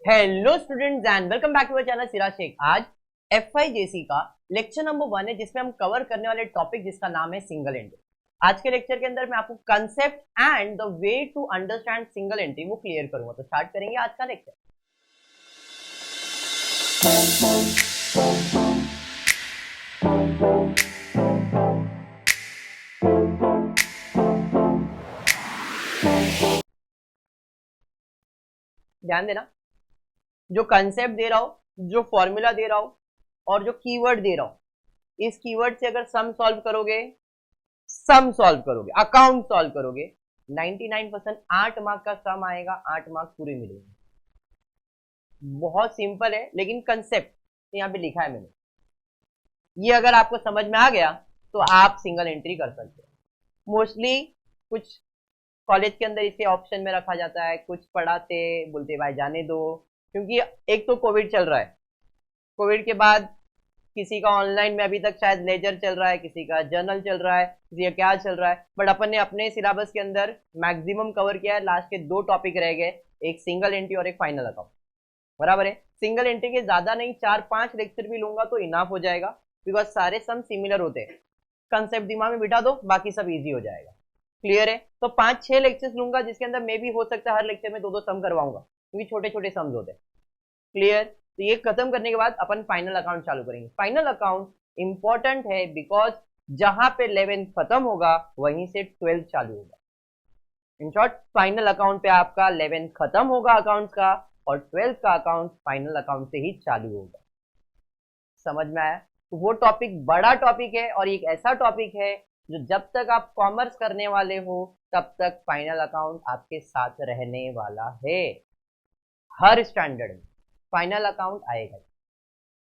Hello students and welcome back to our channel Siraj Sheikh. आज FIJC का lecture number 1 है जिसमें हम कवर करने वाले टॉपिक जिसका नाम है सिंगल एंट्री। आज के लेक्चर के अंदर मैं आपको concept and the way to understand single entry वो क्लियर करूंगा। तो स्टार्ट करेंगे आज का लेक्चर। ध्यान देना, जो कंसेप्ट दे रहा हूं, जो फॉर्मूला दे रहा हूं और जो कीवर्ड दे रहा हूं, इस कीवर्ड से अगर सम सॉल्व करोगे, अकाउंट सॉल्व करोगे, 99% 8 मार्क का सम आएगा, 8 मार्क पूरे मिलेंगे। बहुत सिंपल है, लेकिन कंसेप्ट यहाँ पे लिखा है मैंने, ये अगर आपको समझ में आ गया तो आप सिंगल एंट्री कर सकते हो। मोस्टली कुछ कॉलेज के अंदर इसे ऑप्शन में रखा जाता है, कुछ पढ़ाते बोलते भाई जाने दो, क्योंकि एक तो कोविड चल रहा है, कोविड के बाद किसी का ऑनलाइन में अभी तक शायद लेजर चल रहा है, किसी का जर्नल चल रहा है, किसी का क्या चल रहा है, बट अपन ने अपने सिलेबस के अंदर मैक्सिमम कवर किया है। लास्ट के 2 टॉपिक रह गए, एक सिंगल एंट्री और एक फाइनल अकाउंट। बराबर है, सिंगल एंट्री के ज्यादा नहीं 4-5 लेक्चर भी लूंगा तो इनाफ हो जाएगा, बिकॉज सारे सम सिमिलर होते हैं। कंसेप्ट दिमाग में बिठा दो, बाकी सब इजी हो जाएगा। क्लियर है? तो 5-6 लेक्चर्स लूंगा जिसके अंदर मे भी हो सकता है हर लेक्चर में 2-2 सम करवाऊंगा, क्योंकि छोटे छोटे सम्स होते हैं। क्लियर? तो ये खत्म करने के बाद अपन फाइनल अकाउंट चालू करेंगे। फाइनल अकाउंट इंपॉर्टेंट है बिकॉज जहां पे 11th खत्म होगा वहीं से 12th चालू होगा। इन शॉर्ट, फाइनल अकाउंट पे आपका 11th खत्म होगा अकाउंट का, और 12th का अकाउंट फाइनल अकाउंट से ही चालू होगा। समझ में आया? तो वो टॉपिक बड़ा टॉपिक है और एक ऐसा टॉपिक है जो जब तक आप कॉमर्स करने वाले हो तब तक फाइनल अकाउंट आपके साथ रहने वाला है। हर स्टैंडर्ड में फाइनल अकाउंट आएगा,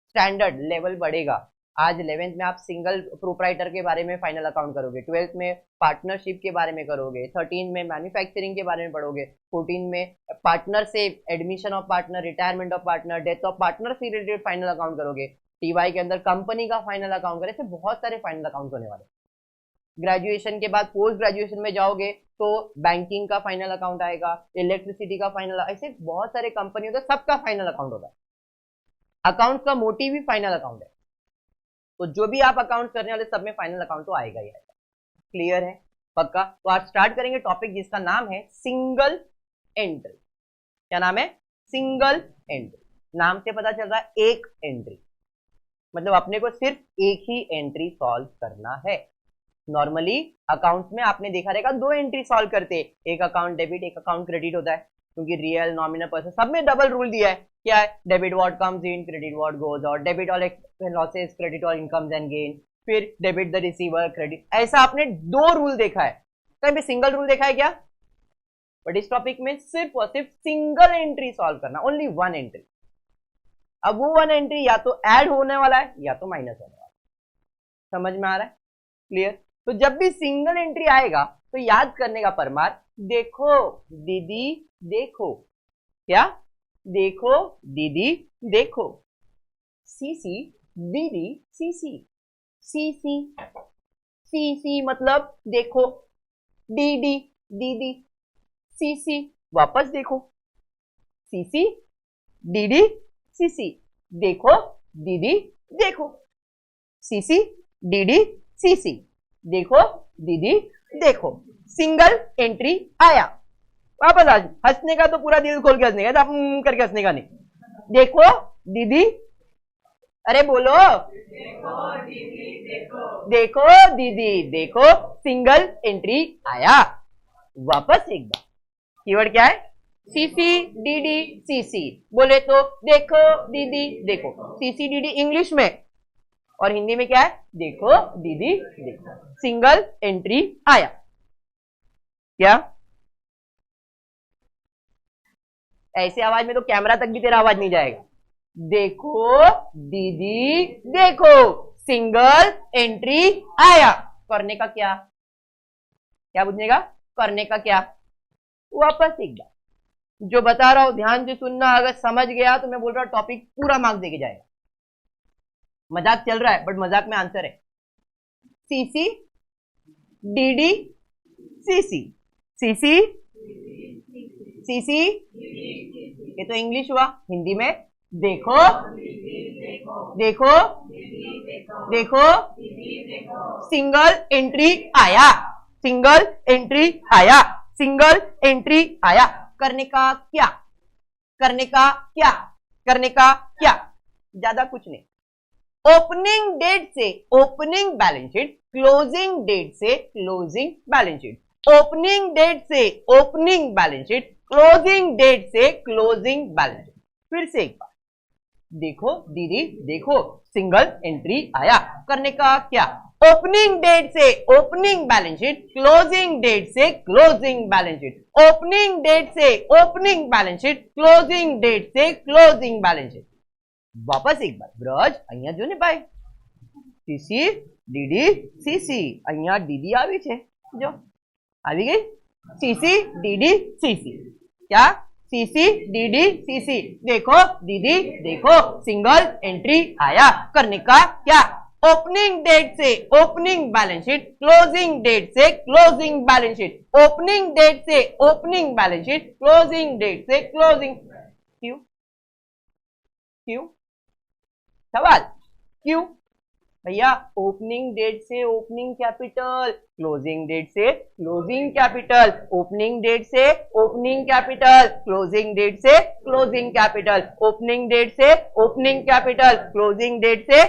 स्टैंडर्ड लेवल बढ़ेगा। आज 11th में आप सिंगल प्रोप्राइटर के बारे में फाइनल अकाउंट करोगे, 12th में पार्टनरशिप के बारे में करोगे, 13 में मैन्युफैक्चरिंग के बारे में पढ़ोगे, 14 में पार्टनर से admission of partner, retirement of partner, death of partner से रिलेटेड फाइनल अकाउंट करोगे, TY के अंदर कंपनी का फाइनल अकाउंट करे। ऐसे बहुत सारे फाइनल अकाउंट होने वाले। ग्रेजुएशन के बाद पोस्ट ग्रेजुएशन में जाओगे तो बैंकिंग का फाइनल अकाउंट आएगा, इलेक्ट्रिसिटी का फाइनल, ऐसे बहुत सारे कंपनी होते हैं, सबका फाइनल अकाउंट होगा। अकाउंट का मोटिव ही फाइनल अकाउंट है, तो जो भी आप अकाउंट करने वाले सब में फाइनल अकाउंट तो आएगा ही आएगा। क्लियर है? पक्का? तो आज स्टार्ट करेंगे टॉपिक जिसका नाम है सिंगल एंट्री। क्या नाम है? Single entry. नाम से पता चल रहा है एक एंट्री, मतलब अपने को सिर्फ एक ही एंट्री सॉल्व करना है। नॉर्मली अकाउंट में आपने देखा रहेगा 2 एंट्री सॉल्व करते, एक अकाउंट डेबिट एक अकाउंट क्रेडिट होता है, क्योंकि रियल नॉमिनल पर्सन सब में डबल रूल दिया है। क्या है? Debit what comes in, credit what goes out, debit all losses, credit all incomes and gain, फिर डेबिट द रिसीवर, क्रेडिट। ऐसा आपने 2 रूल देखा है, कहीं सिंगल रूल देखा है क्या? बट इस टॉपिक में सिर्फ और सिर्फ सिंगल एंट्री सॉल्व करना, ओनली 1 एंट्री। अब वो 1 एंट्री या तो ऐड होने वाला है या तो माइनस होने वाला है। समझ में आ रहा है? क्लियर? तो जब भी सिंगल एंट्री आएगा तो याद करने का परमार, देखो दीदी देखो, क्या? देखो दीदी देखो, सीसी दीदी सीसी, सीसी सीसी मतलब देखो, दीदी दीदी, सीसी वापस देखो, सीसी दीदी सीसी, देखो दीदी देखो, सीसी दीदी सीसी, देखो दीदी देखो। सिंगल एंट्री आया, वापस आ। हंसने का तो पूरा दिल खोल के हंसने का, करके हंसने का नहीं। देखो दीदी, अरे बोलो, देखो दीदी देखो, देखो दीदी देखो, सिंगल एंट्री आया। वापस एक बार, कीवर्ड क्या है? CC DD CC. बोले तो देखो दीदी देखो, सीसी डीडी इंग्लिश में, और हिंदी में क्या है? देखो दीदी देखो, सिंगल एंट्री आया। क्या ऐसे आवाज में तो कैमरा तक भी तेरा आवाज नहीं जाएगा। देखो दीदी देखो, सिंगल एंट्री आया। करने का क्या? क्या पूछनेगा? करने का क्या? वापस एक बार जो बता रहा हूं ध्यान से सुनना, अगर समझ गया तो मैं बोल रहा हूं टॉपिक पूरा मार्क्स देके जाएगा। मजाक चल रहा है बट मजाक में आंसर है। CC DD CC, CC CC ये तो इंग्लिश हुआ, हिंदी में देखो देखो देखो सिंगल एंट्री आया, सिंगल एंट्री आया, सिंगल एंट्री आया। करने का क्या, करने का क्या, करने का क्या, ज्यादा कुछ नहीं। ओपनिंग डेट से opening balance sheet, closing date से closing balance sheet, opening date से opening balance sheet, closing date से क्लोजिंग बैलेंस शीट। फिर से एक बार देखो दीदी देखो, सिंगल एंट्री आया। करने का क्या, ओपनिंग डेट से opening balance sheet, closing date से closing balance sheet, opening date से opening balance sheet, closing date से क्लोजिंग बैलेंस शीट। वापस एक बार ब्रज અહીંયા જો ને ભાઈ, સીસી ડીડી સીસી, અહીંયા ડીડી આવી છે, જો આવી ગઈ, सीसी डीडी सीसी, क्या सीसी डीडी सीसी। देखो दीदी देखो, सिंगल एंट्री आया। करने का क्या, ओपनिंग डेट से opening balance sheet, closing date से closing balance sheet, opening date से opening balance sheet, closing date से क्लोजिंग। क्यों क्यों सवाल, क्यों भैया, ओपनिंग डेट से ओपनिंग कैपिटल, क्लोजिंग डेट से क्लोजिंग कैपिटल, ओपनिंग डेट से ओपनिंग कैपिटल, क्लोजिंग डेट से क्लोजिंग कैपिटल, ओपनिंग डेट से ओपनिंग कैपिटल, क्लोजिंग डेट से।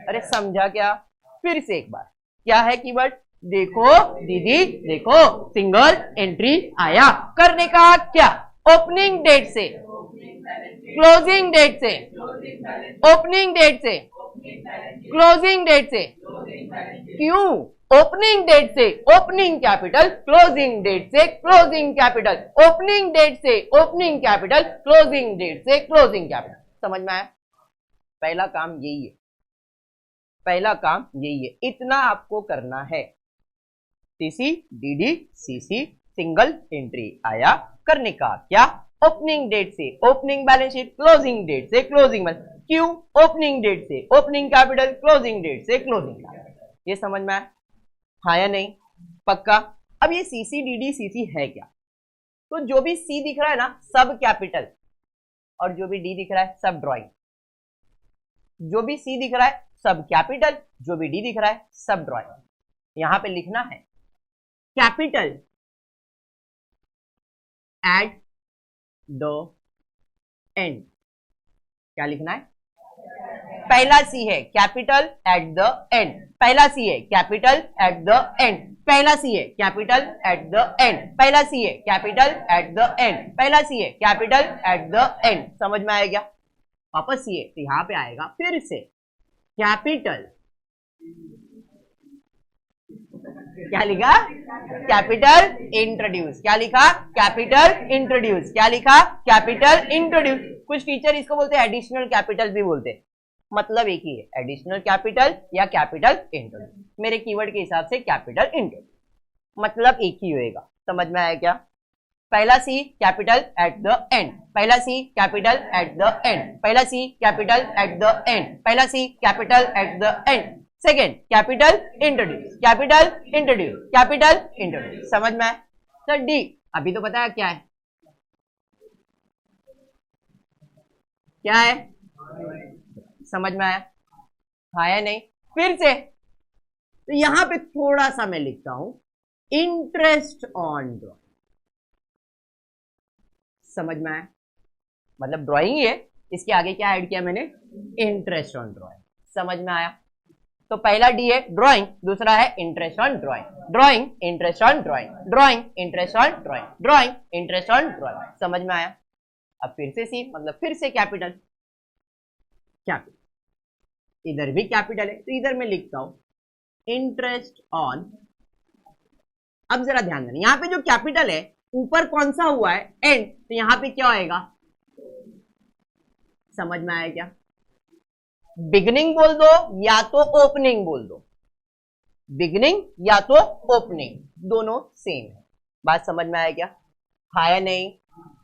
अरे समझा क्या, फिर से एक बार, क्या है कीवर्ड, देखो दीदी देखो, सिंगल एंट्री आया। करने का क्या, ओपनिंग डेट से क्लोजिंग डेट से, ओपनिंग डेट से क्लोजिंग डेट से। क्यों, ओपनिंग डेट से ओपनिंग कैपिटल, क्लोजिंग डेट से क्लोजिंग कैपिटल, ओपनिंग डेट से ओपनिंग कैपिटल, क्लोजिंग डेट से क्लोजिंग कैपिटल। समझ में आया, पहला काम यही है, पहला काम यही है, इतना आपको करना है। CC DD CC, single entry आया। करने का क्या, ओपनिंग डेट से opening balance sheet, closing date से क्लोजिंग बैलेंस। क्यों, ओपनिंग डेट से ओपनिंग कैपिटल, क्लोजिंग डेट से क्लोजिंग कैपिटल। ये समझ में आया, हाँ या नहीं, पक्का। अब ये सीसी डीडी सीसी है क्या, तो जो भी सी दिख रहा है ना सब कैपिटल, और जो भी डी दिख रहा है सब ड्राइंग। जो भी सी दिख रहा है सब कैपिटल, जो भी डी दिख रहा है सब ड्राइंग। यहां पे लिखना है कैपिटल एट द एंड। क्या लिखना है, पहला सी है कैपिटल एट द एंड, पहला सी है कैपिटल एट द एंड, पहला सी है कैपिटल एट द एंड, पहला सी है कैपिटल एट द एंड, पहला सी है कैपिटल एट द एंड। समझ में आएगा, वापस सी है तो यहां पे आएगा फिर से कैपिटल, क्या लिखा, कैपिटल इंट्रोड्यूस, क्या लिखा, कैपिटल इंट्रोड्यूस, क्या लिखा, कैपिटल इंट्रोड्यूस। कुछ टीचर इसको बोलते हैं एडिशनल कैपिटल भी बोलते हैं, मतलब एक ही है, एडिशनल कैपिटल या कैपिटल इंट्रोड्यूस। मेरे कीवर्ड के हिसाब से कैपिटल इंट्रोड्यूस, मतलब एक ही होएगा। समझ में आया क्या, पहला C capital at the end, पहला C capital at the end, पहला C capital at the end, पहला C capital at the end. Second capital introduce, capital introduce, capital introduce. समझ में आया। सर डी अभी तो पता है क्या है, क्या है, समझ में आया, हाँ या नहीं। फिर से तो यहां पे थोड़ा सा मैं लिखता हूं इंटरेस्ट ऑन ड्रॉइंग। समझ में आया, मतलब ड्राइंग ही है, इसके आगे क्या ऐड किया मैंने, इंटरेस्ट ऑन ड्राइंग। समझ में आया। तो पहला डी है ड्राइंग, दूसरा है interest on drawing, drawing interest on drawing, drawing interest on drawing, drawing interest on drawing. समझ में आया। अब फिर से सी, मतलब फिर से कैपिटल, कैपिटल इधर भी कैपिटल है तो इधर मैं लिखता हूं इंटरेस्ट ऑन। अब जरा ध्यान देना, यहां पे जो कैपिटल है ऊपर कौन सा हुआ है, एंड, तो यहां पे क्या आएगा, समझ में आया क्या, बिगिनिंग बोल दो या तो ओपनिंग बोल दो, बिगिनिंग या तो ओपनिंग, दोनों सेम है। बात समझ में आया क्या, हाँ या नहीं,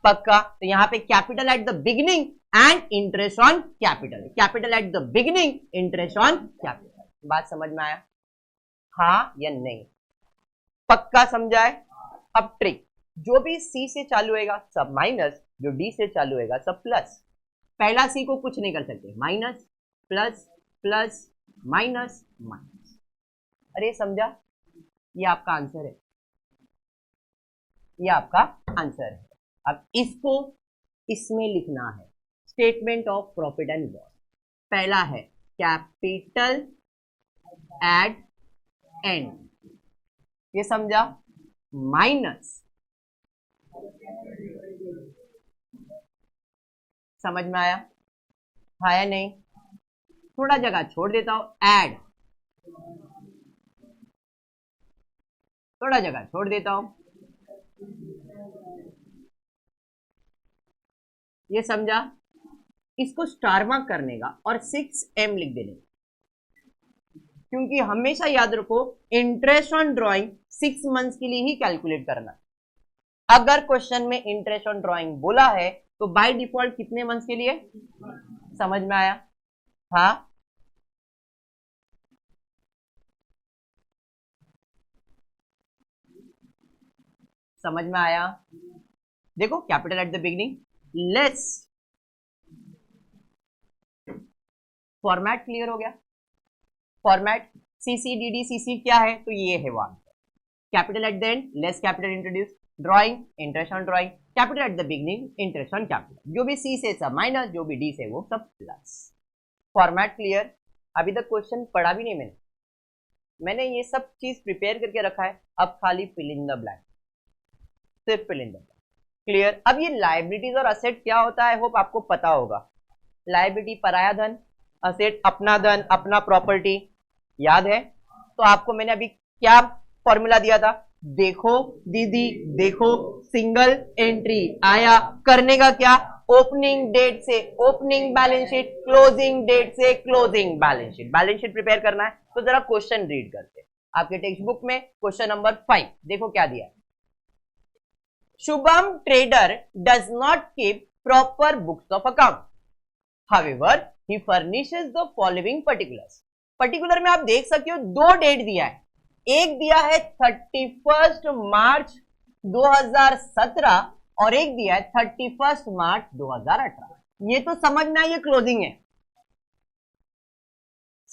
पक्का। तो यहां पे capital at the beginning and interest on capital, capital at the beginning interest on capital. बात समझ में आया, हाँ या नहीं, पक्का समझाए। अब ट्रिक, जो भी सी से चालू होगा सब माइनस, जो डी से चालू होगा सब प्लस। पहला सी को कुछ नहीं कर सकते, minus plus plus minus minus. अरे समझा? ये आपका आंसर है, ये आपका आंसर है। अब इसको इसमें लिखना है, statement of profit and loss. पहला है कैपिटल एट एंड, ये समझा, माइनस, समझ में आया? हाँ या नहीं? थोड़ा जगह छोड़ देता हूं, ऐड, थोड़ा जगह छोड़ देता हूं, ये समझा? इसको स्टार मार्क करने का और 6M लिख देने, क्योंकि हमेशा याद रखो इंटरेस्ट ऑन ड्राइंग 6 मंथ्स के लिए ही कैलकुलेट करना। अगर क्वेश्चन में इंटरेस्ट ऑन ड्राइंग बोला है तो बाय डिफॉल्ट कितने मंथ्स के लिए? समझ में आया? हाँ, समझ में आया? देखो capital at the beginning, less, format clear हो गया? फॉर्मेट CCDD CC क्या है? तो ये है one, capital at the and, less capital introduce, drawing, interest on drawing, capital at the beginning, interest on capital, जो भी C से सब माइनस, जो भी D से वो सब प्लस। Format clear? अभी तक क्वेश्चन पढ़ा भी नहीं मैंने ये सब चीज प्रिपेयर करके रखा है, अब खाली फिल इन द ब्लैंक, सिर्फ fill in the blank. Clear? अब ये लायबिलिटीज और असेट क्या होता है, होप आपको पता होगा। लायबिलिटी पराया धन, असेट अपना धन, अपना प्रॉपर्टी, याद है? तो आपको मैंने अभी क्या फॉर्मूला दिया था? देखो दीदी देखो, सिंगल एंट्री आया, करने का क्या? ओपनिंग डेट से opening balance sheet, closing date से closing balance sheet. Balance sheet prepare करना है तो जरा क्वेश्चन रीड करते हैं। आपके टेक्स्ट बुक में क्वेश्चन नंबर 5 देखो क्या दिया है। Shubham trader does not keep proper books of account, however he furnishes the following particulars. Particular में आप देख सकते हो दो डेट दिया है, एक दिया है 31 मार्च 2017 और एक दिया है 31 मार्च 2018। ये तो समझना ये क्लोजिंग है,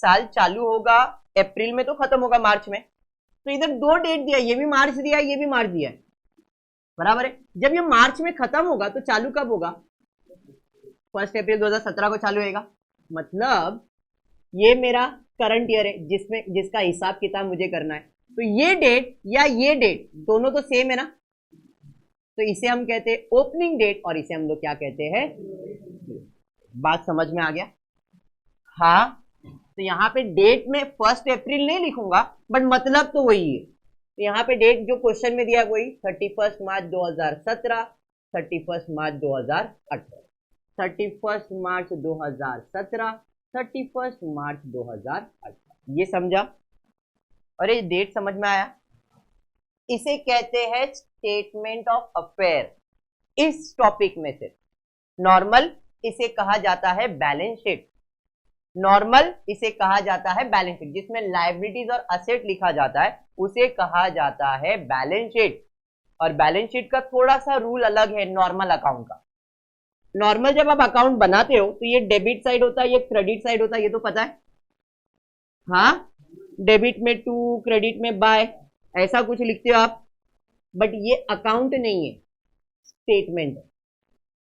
साल चालू होगा अप्रैल में तो खत्म होगा मार्च में, तो इधर दो डेट दिया, ये भी मार्च दिया है, ये भी मार्च दिया है, बराबर है। जब ये मार्च में खत्म होगा तो चालू कब होगा? 1 अप्रैल 2017 को चालू होगा। मतलब ये मेरा करंट ईयर है जिसका हिसाब किताब मुझे करना है, तो ये डेट या ये डेट दोनों तो सेम है ना, तो इसे हम कहते हैं ओपनिंग डेट और इसे हम लोग क्या कहते हैं? बात समझ में आ गया? हाँ, तो यहाँ पे डेट में 1 अप्रैल नहीं लिखूंगा, बट मतलब तो वही है। तो यहाँ पे डेट जो क्वेश्चन में दिया वही 31 मार्च 2017, 31 मार्च 2018, 31 मार्च 2017, 31 मार्च 2018, ये समझा? अरे डेट समझ में आया? इसे कहते हैं स्टेटमेंट ऑफ अफेयर। इस टॉपिक में से नॉर्मल इसे कहा जाता है बैलेंस शीट, नॉर्मल इसे कहा जाता है बैलेंस शीट, जिसमें लायबिलिटीज और असेट लिखा जाता है उसे कहा जाता है बैलेंस शीट। और बैलेंस शीट का थोड़ा सा रूल अलग है नॉर्मल अकाउंट का। नॉर्मल जब आप अकाउंट बनाते हो तो ये डेबिट साइड होता है, ये क्रेडिट साइड होता है, ये तो पता है। हाँ, डेबिट में टू, क्रेडिट में बाय, ऐसा कुछ लिखते हो आप, बट ये अकाउंट नहीं है, स्टेटमेंट है।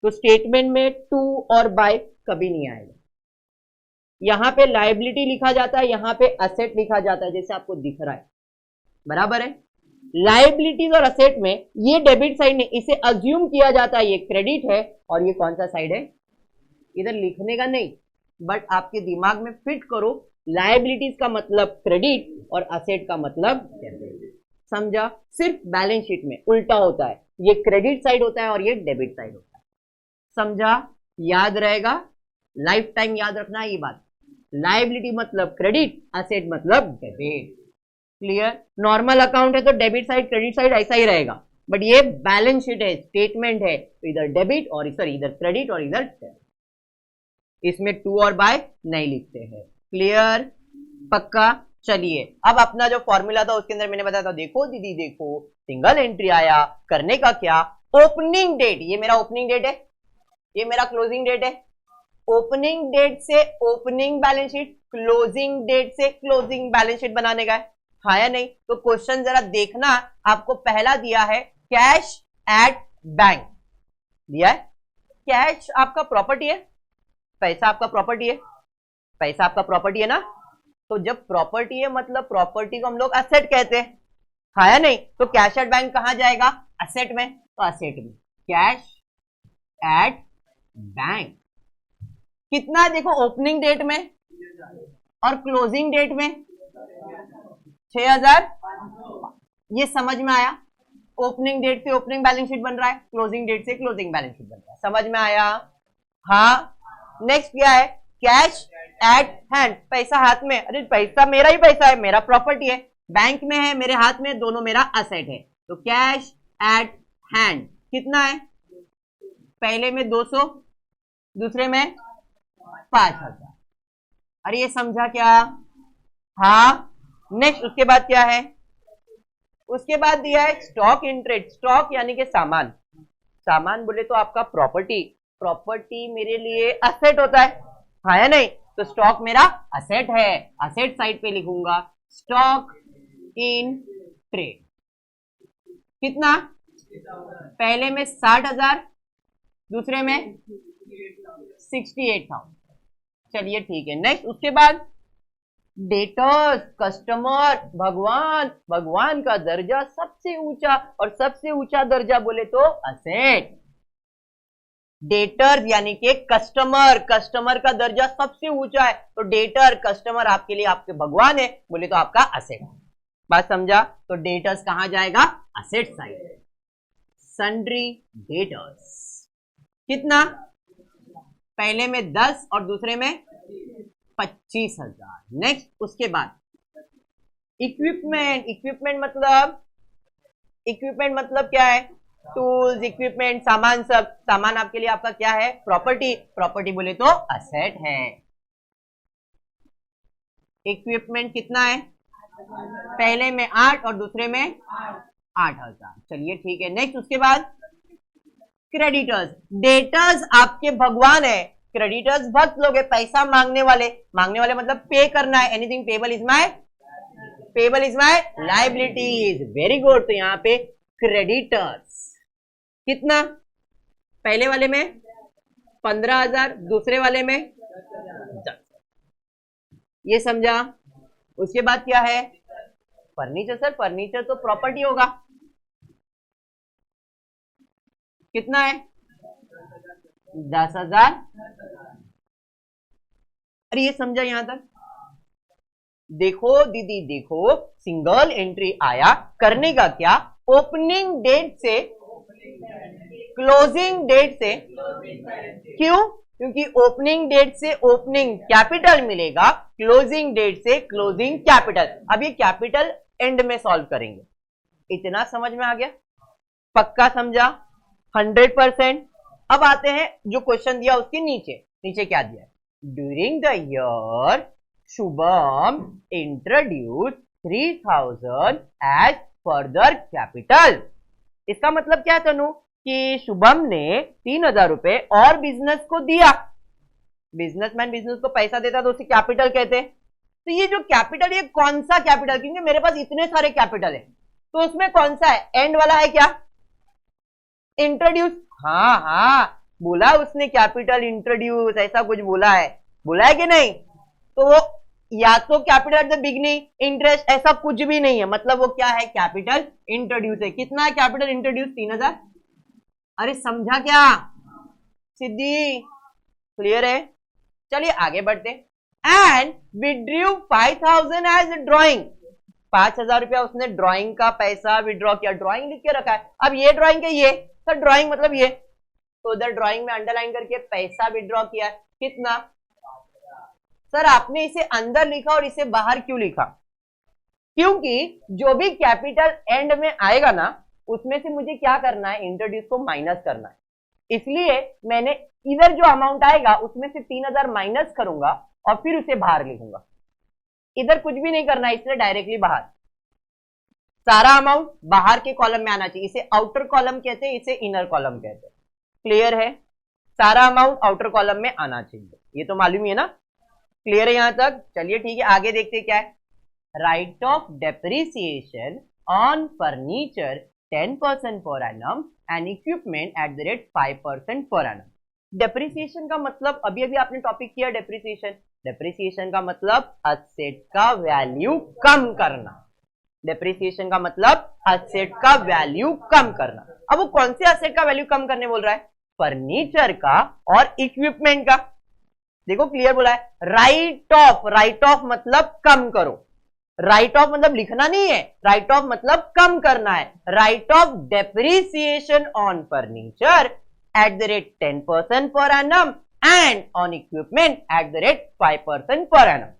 तो स्टेटमेंट में टू और बाय कभी नहीं आएगा। यहां पे लायबिलिटी लिखा जाता है, यहां पे असेट लिखा जाता है, जैसे आपको दिख रहा है, बराबर है। लायबिलिटीज और असेट में ये डेबिट साइड ने इसे अज्यूम किया जाता है ये क्रेडिट है, और ये कौन सा साइड है? इधर लिखने का नहीं, बट आपके दिमाग में फिट करो, लायबिलिटीज का मतलब क्रेडिट और असेट का मतलब डेबिट। समझा? सिर्फ बैलेंस शीट में उल्टा होता है, ये क्रेडिट साइड होता है और ये डेबिट साइड होता है। समझा? याद रहेगा, लाइफ टाइम याद रखना है ये बात। लायबिलिटी मतलब क्रेडिट, असेट मतलब डेबिट। क्लियर? नॉर्मल अकाउंट है तो डेबिट साइड क्रेडिट साइड ऐसा ही रहेगा, बट ये बैलेंस शीट है, स्टेटमेंट है, तो इधर डेबिट और इधर क्रेडिट और इधर डेबिट। इसमें टू और बाय नहीं लिखते हैं। क्लियर? पक्का? चलिए अब अपना जो फॉर्मूला था उसके अंदर मैंने बताया था, देखो दीदी देखो, सिंगल एंट्री आया, करने का क्या? ओपनिंग डेट, ये मेरा ओपनिंग डेट है, ये मेरा क्लोजिंग डेट है। ओपनिंग डेट से opening balance sheet, closing date से क्लोजिंग बैलेंस शीट बनाने का है, हाँ या नहीं? तो क्वेश्चन जरा देखना, आपको पहला दिया है कैश एट बैंक दिया है। कैश आपका प्रॉपर्टी है, पैसा आपका प्रॉपर्टी है, पैसा आपका प्रॉपर्टी है ना। तो जब प्रॉपर्टी है मतलब प्रॉपर्टी को हम लोग असेट कहते हैं, हाँ या नहीं? तो कैश एट बैंक कहां जाएगा? असेट में, तो असेट में कैश एट बैंक कितना, देखो ओपनिंग डेट में और क्लोजिंग डेट में 6000, ये समझ में आया? ओपनिंग डेट से ओपनिंग बैलेंस शीट बन रहा है, क्लोजिंग डेट से क्लोजिंग बैलेंस शीट बन रहा है, समझ में आया? हाँ। नेक्स्ट क्या है? कैश एट हैंड, पैसा हाथ में, अरे पैसा मेरा ही पैसा है, मेरा प्रॉपर्टी है, बैंक में है, मेरे हाथ में, दोनों मेरा असेट है। तो कैश एट हैंड कितना है? पहले में 200, दूसरे में 5000। अरे ये समझा क्या? हाँ। नेक्स्ट उसके बाद क्या है? उसके बाद दिया है स्टॉक इन ट्रेड। स्टॉक यानी कि सामान, सामान बोले तो आपका प्रॉपर्टी, प्रॉपर्टी मेरे लिए असेट होता है, हाँ या नहीं? तो स्टॉक मेरा असेट है, असेट साइड पे लिखूंगा स्टॉक इन ट्रेड। कितना? पहले में 60,000, दूसरे में 68,000। चलिए ठीक है। नेक्स्ट उसके बाद डेटर्स, कस्टमर, भगवान, भगवान का दर्जा सबसे ऊंचा, और सबसे ऊंचा दर्जा बोले तो असेट। डेटर यानी कि कस्टमर, कस्टमर का दर्जा सबसे ऊंचा है, तो डेटर कस्टमर आपके लिए आपके भगवान है, बोले तो आपका असेट। बात समझा? तो डेटर्स कहां जाएगा? Asset side. सन्ड्री डेटर्स कितना? पहले में 10 और दूसरे में 25,000। नेक्स्ट उसके बाद इक्विपमेंट, इक्विपमेंट मतलब क्या है? टूल्स, इक्विपमेंट, सामान, सब सामान आपके लिए आपका क्या है? प्रॉपर्टी, प्रॉपर्टी बोले तो असेट है। इक्विपमेंट कितना है? पहले में 8 और दूसरे में 8,000। चलिए ठीक है। नेक्स्ट उसके बाद क्रेडिटर्स, डेटर्स आपके भगवान है, क्रेडिटर्स भक्त लोग है, पैसा मांगने वाले, मांगने वाले मतलब पे करना है, anything payable is my liabilities. Very good. तो यहाँ पे क्रेडिटर्स कितना? पहले वाले में 15,000, दूसरे वाले में 10। ये समझा? उसके बाद क्या है? फर्नीचर। सर फर्नीचर तो प्रॉपर्टी होगा, कितना है? 10,000। अरे ये समझा यहां तक? देखो दीदी देखो, सिंगल एंट्री आया, करने का क्या? ओपनिंग डेट से क्लोजिंग डेट से, क्यों? क्योंकि ओपनिंग डेट से ओपनिंग कैपिटल मिलेगा, क्लोजिंग डेट से क्लोजिंग कैपिटल। अब ये कैपिटल एंड में सॉल्व करेंगे। इतना समझ में आ गया? पक्का समझा? 100%। अब आते हैं जो क्वेश्चन दिया उसके नीचे, नीचे क्या दिया है? During the year Shubham introduce 3,000 as further capital. इसका मतलब क्या है तनु? कि शुभम ने 3,000 रुपए और बिजनेस को दिया। बिजनेसमैन बिजनेस को पैसा देता तो उसे कैपिटल कहते हैं। तो ये जो कैपिटल, ये कौन सा कैपिटल? क्योंकि मेरे पास इतने सारे कैपिटल है, तो उसमें कौन सा है? एंड वाला है क्या? इंट्रोड्यूस। हाँ हाँ बोला उसने, कैपिटल इंट्रोड्यूस, ऐसा कुछ बोला है कि नहीं? तो वो या तो capital at the beginning, interest, ऐसा कुछ भी नहीं है, मतलब वो क्या है? कैपिटल इंट्रोड्यूस है। कितना है कैपिटल इंट्रोड्यूस? 3,000। अरे समझा क्या सिद्धि? क्लियर है? चलिए आगे बढ़ते। And withdraw 5,000 as drawing. 5,000 रुपया उसने ड्राइंग का पैसा विड्रॉ किया, ड्राइंग लिख के रखा है। अब ये ड्राइंग के ये सर, ड्राइंग मतलब ये, तो उधर ड्राइंग में अंडरलाइन करके पैसा विड्रॉ किया। कितना? सर आपने इसे अंदर लिखा और इसे बाहर क्यों लिखा? क्योंकि जो भी कैपिटल एंड में आएगा ना, उसमें से मुझे क्या करना है? इंट्रोड्यूस को माइनस करना है। इसलिए मैंने इधर जो अमाउंट आएगा उसमें से 3,000 माइनस करूंगा और फिर उसे बाहर लिखूंगा। इधर कुछ भी नहीं करना है, इसलिए डायरेक्टली बाहर, सारा अमाउंट बाहर के कॉलम में आना चाहिए। इसे आउटर कॉलम कहते हैं, इसे इनर कॉलम कहते हैं। क्लियर है? सारा अमाउंट आउटर कॉलम में आना चाहिए, ये तो मालूम ही है ना, क्लियर है यहां तक। चलिए ठीक है, आगे देखते क्या है। Right of depreciation on furniture 10% per annum and equipment at the rate 5% per annum. Depreciation का मतलब अभी अभी आपने टॉपिक किया डेप्रिसिएशन। डेप्रिसिएशन का मतलब असेट का वैल्यू कम करना। डेप्रिसिएशन का मतलब असेट का वैल्यू कम करना। अब वो कौन से असेट का वैल्यू कम करने बोल रहा है? फर्नीचर का और इक्विपमेंट का। देखो क्लियर बोला है, राइट ऑफ, राइट ऑफ मतलब कम करो। राइट ऑफ मतलब लिखना नहीं है, राइट ऑफ मतलब कम करना है। Right of depreciation on furniture at the rate 10% per annum and on equipment at the rate 5% per annum.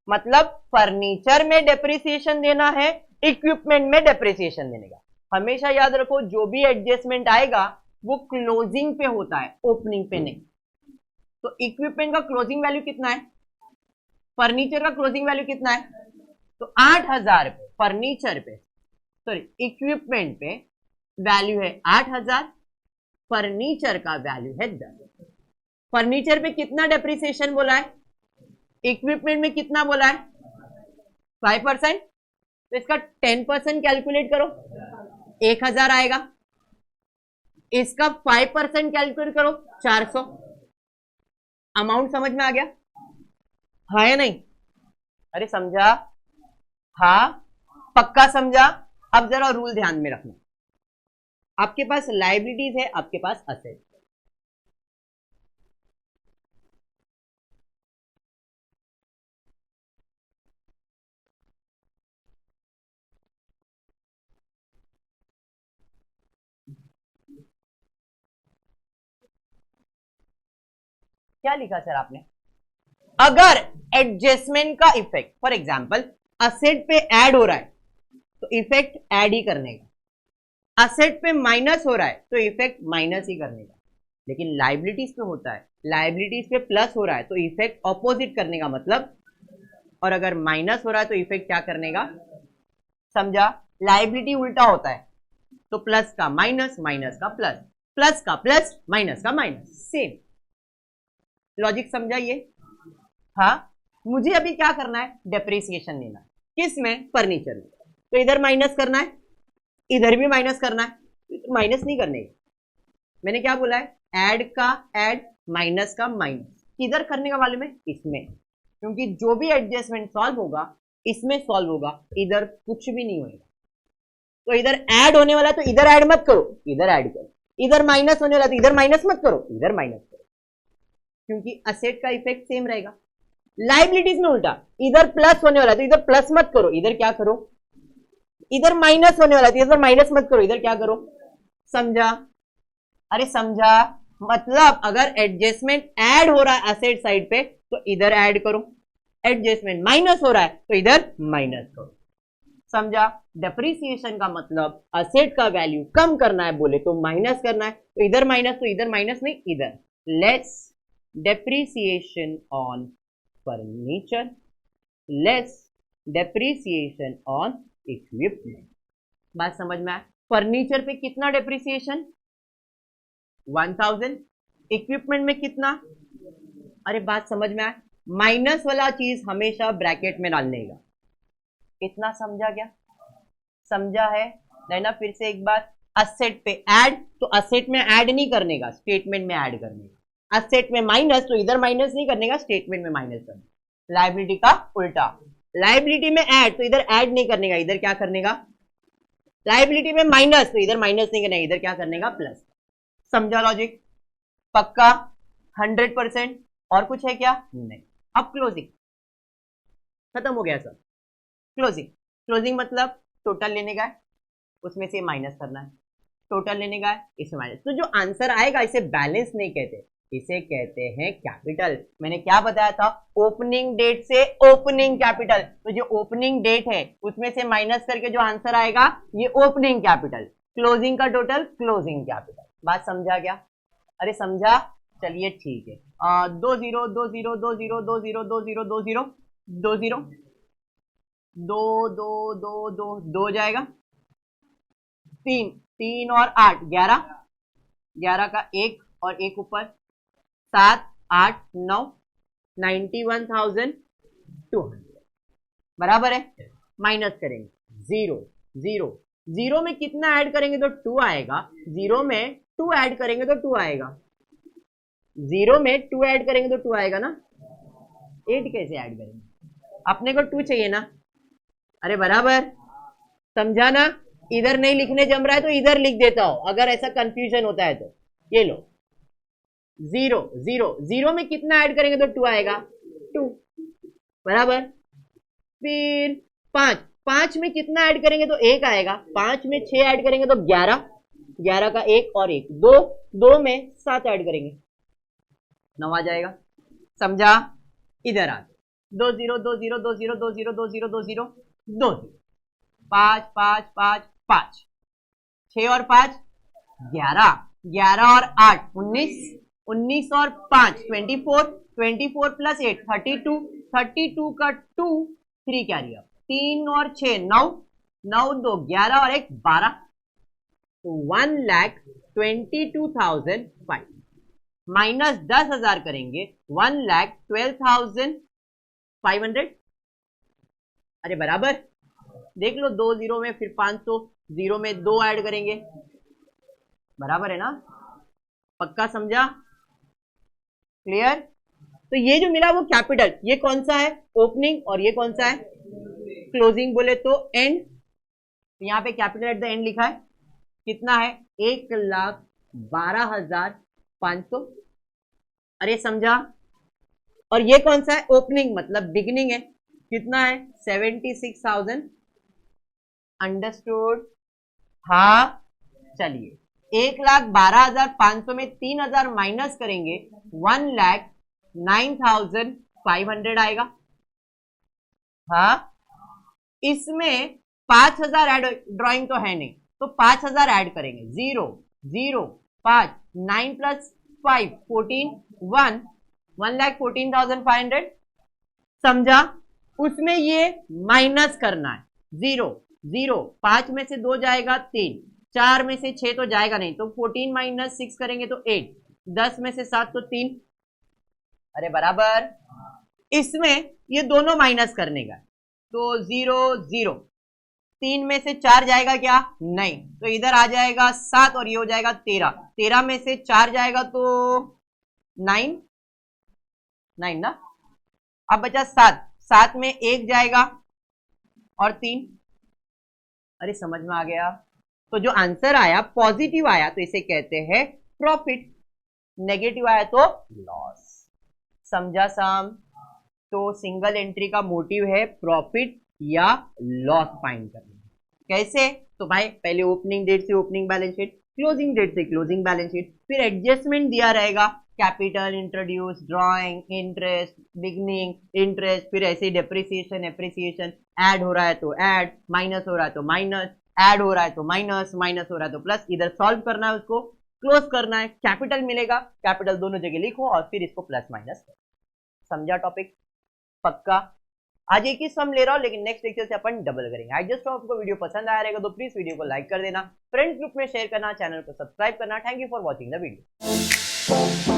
मतलब फर्नीचर में डेप्रिसिएशन देना है, इक्विपमेंट में डेप्रिसिएशन देने का। हमेशा याद रखो, जो भी एडजस्टमेंट आएगा वो क्लोजिंग पे होता है, ओपनिंग पे नहीं। तो इक्विपमेंट का क्लोजिंग वैल्यू कितना है, फर्नीचर का क्लोजिंग वैल्यू कितना है? तो 8000 पे फर्नीचर पे, सॉरी इक्विपमेंट पे वैल्यू है 8000, फर्नीचर का वैल्यू है 10। फर्नीचर पे कितना डेप्रिसिएशन बोला है, इक्विपमेंट में कितना बोला है? 5%। तो इसका 10% कैलकुलेट करो, 1000 आएगा। इसका 5% कैलकुलेट करो, 400। अमाउंट समझ में आ गया? हाँ या नहीं? अरे समझा? हाँ पक्का समझा? अब जरा रूल ध्यान में रखना, आपके पास लायबिलिटीज है, आपके पास असेट। क्या लिखा सर आपने? अगर एडजस्टमेंट का इफेक्ट, फॉर एग्जांपल असेट पे ऐड हो रहा है तो इफेक्ट ऐड ही करने का, असेट पे माइनस हो रहा है तो इफेक्ट माइनस ही करने का। लेकिन लायबिलिटीज पे होता है, लायबिलिटीज पे प्लस हो रहा है तो इफेक्ट ऑपोजिट करने का मतलब, और अगर माइनस हो रहा है तो इफेक्ट क्या करने का? समझा? लायबिलिटी उल्टा होता है, तो प्लस का माइनस, माइनस का प्लस, प्लस का प्लस, माइनस का माइनस, सेम लॉजिक। समझा ये? हाँ मुझे अभी क्या करना है, डेप्रिसिएशन लेना है। किस में? फर्नीचर में। तो इधर माइनस करना है, इधर भी माइनस करना है, तो माइनस नहीं करने का। मैंने क्या बोला है? ऐड का ऐड, माइनस का माइनस। किधर करने का मालूम है? इसमें, क्योंकि जो भी एडजस्टमेंट सॉल्व होगा इसमें सॉल्व होगा, इधर कुछ भी नहीं होगा। तो इधर ऐड होने वाला तो इधर ऐड मत करो, इधर ऐड करो। इधर माइनस होने वाला तो इधर माइनस मत करो, इधर माइनस करो, क्योंकि असेट का इफेक्ट सेम रहेगा। लायबिलिटीज में उल्टा, इधर प्लस होने वाला तो इधर प्लस मत करो, इधर क्या करो? इधर माइनस होने वाला तो इधर माइनस मत करो, इधर क्या करो? समझा? अरे समझा? मतलब अगर एडजस्टमेंट ऐड हो रहा है असेट साइड पे तो इधर ऐड करो, एडजस्टमेंट माइनस हो रहा है तो इधर माइनस करो। समझा? डेप्रिसिएशन का मतलब असेट का वैल्यू कम करना है बोले तो माइनस करना है, तो इधर माइनस, तो इधर माइनस नहीं, इधर less depreciation on furniture, less depreciation on equipment. बात समझ में आया? फर्नीचर पे कितना डेप्रिसिएशन? 1000। इक्विपमेंट में कितना? अरे बात समझ में आया? माइनस वाला चीज हमेशा ब्रैकेट में डालने का। इतना समझा क्या? समझा है? नहीं ना? फिर से एक बार, असेट पे ऐड तो असेट में ऐड नहीं करने का, स्टेटमेंट में ऐड करने का। असेट में माइनस तो इधर माइनस नहीं करने का, स्टेटमेंट में माइनस करने का। लायबिलिटी का उल्टा, लायबिलिटी में ऐड तो इधर ऐड नहीं करने का, इधर क्या करने का? लायबिलिटी में माइनस तो इधर माइनस नहीं करने का, इधर क्या करने का? प्लस। समझा लॉजिक? पक्का? 100%? और कुछ है क्या? नहीं। अब क्लोजिंग खत्म हो गया सर। क्लोजिंग, क्लोजिंग मतलब टोटल लेने का है, उसमें से माइनस करना है, टोटल लेने का है, इसमें माइनस। तो जो आंसर आएगा इसे बैलेंस नहीं कहते, इसे कहते हैं कैपिटल। मैंने क्या बताया था? ओपनिंग डेट से ओपनिंग कैपिटल। तो जो ओपनिंग डेट है उसमें से माइनस करके जो आंसर आएगा ये ओपनिंग कैपिटल, क्लोजिंग का टोटल क्लोजिंग कैपिटल। बात समझा क्या? अरे समझा? चलिए ठीक है। 20 20 20 20 20 20 20 दो दो दो दो दो जाएगा, 3 3 और 8 11, 11 का एक और एक ऊपर 7 8 9 91,200 बराबर है। माइनस करेंगे 0 0 0 में कितना ऐड करेंगे तो 2 आएगा, 0 में 2 ऐड करेंगे तो 2 आएगा, 0 में 2 ऐड करेंगे तो 2 आएगा ना। 8 कैसे ऐड करेंगे, अपने को 2 चाहिए ना। अरे बराबर, समझा ना। इधर नहीं लिखने जम रहा है तो इधर लिख देता हूं, अगर ऐसा कंफ्यूजन होता है तो। ये लो 0 0 0 में कितना ऐड करेंगे तो 2 आएगा, 2 बराबर। फिर 5 5 में कितना ऐड करेंगे तो 1 आएगा, 5 में 6 ऐड करेंगे तो 11, 11 का 1 और 1 2, 2 में 7 ऐड करेंगे 9 आ जाएगा। समझा। इधर आ 2 0 2 0 2 0 2 0 2 0 2 0 2 0 5 5 5 5 6 और 5 11 11 और 8 19 19 और 5 24 24 प्लस 8 32 32 का 2 3 कैरियर 3 और 6 9 9 2 11 और 1 12 तो 1,22,500 माइनस 10,000 करेंगे 1,12,500। अरे बराबर, देख लो 2 0 में फिर 500, 0 में 2 ऐड करेंगे, बराबर है ना। पक्का समझा, क्लियर। तो ये जो मिला वो कैपिटल, ये कौन सा है ओपनिंग और ये कौन सा है क्लोजिंग, बोले तो एंड। यहां पे कैपिटल एट द एंड लिखा है, कितना है 1,12,500। अरे समझा। और ये कौन सा है ओपनिंग मतलब बिगिनिंग है, कितना है 76,000। अंडरस्टूड। हाँ चलिए 1,12,500 में 3,000 माइनस करेंगे 1,09,500 आएगा। हाँ इसमें 5,000 ऐड, ड्राइंग तो है नहीं तो 5,000 ऐड करेंगे 0 0 5 9 प्लस 5 14 1 1,14,500। समझा। उसमें ये माइनस करना है 0 0 5 में से 2 जाएगा 3, 4 में से 6 तो जाएगा नहीं तो 14 माइनस 6 करेंगे तो 8, 10 में से 7 तो 3। अरे बराबर, इसमें ये दोनों माइनस करने का तो 0 0 3 में से 4 जाएगा क्या नहीं, तो इधर आ जाएगा 7 और ये हो जाएगा 13, 13 में से 4 जाएगा तो 9 9 ना। अब बचा 7, 7 में 1 जाएगा और 3। अरे समझ में आ गया। तो जो आंसर आया पॉजिटिव आया तो इसे कहते हैं प्रॉफिट, नेगेटिव आया तो लॉस। समझा साम। तो सिंगल एंट्री का मोटिव है प्रॉफिट या लॉस फाइंड करना। कैसे, तो भाई पहले ओपनिंग डेट से opening balance sheet, closing date से क्लोजिंग बैलेंस शीट, फिर एडजस्टमेंट दिया रहेगा, capital introduce, drawing, interest, beginning, interest, फिर ऐसे डेप्रिसिएशन एप्रिसिएशन, ऐड हो रहा है तो ऐड, माइनस हो रहा है तो माइनस, ऐड हो रहा है तो माइनस, माइनस हो रहा है तो प्लस, इधर सॉल्व करना है उसको, क्लोज करना है, कैपिटल मिलेगा, कैपिटल दोनों जगह लिखो और फिर इसको प्लस माइनस करो। समझा टॉपिक। पक्का। आज एक ही सम ले रहा हूं लेकिन नेक्स्ट लेक्चर से अपन डबल करेंगे। आई जस्ट आपको वीडियो पसंद आया रहेगा तो प्लीज वीडियो को लाइक कर देना, फ्रेंड्स ग्रुप में शेयर करना, चैनल को सब्सक्राइब करना। Thank you for watching the video.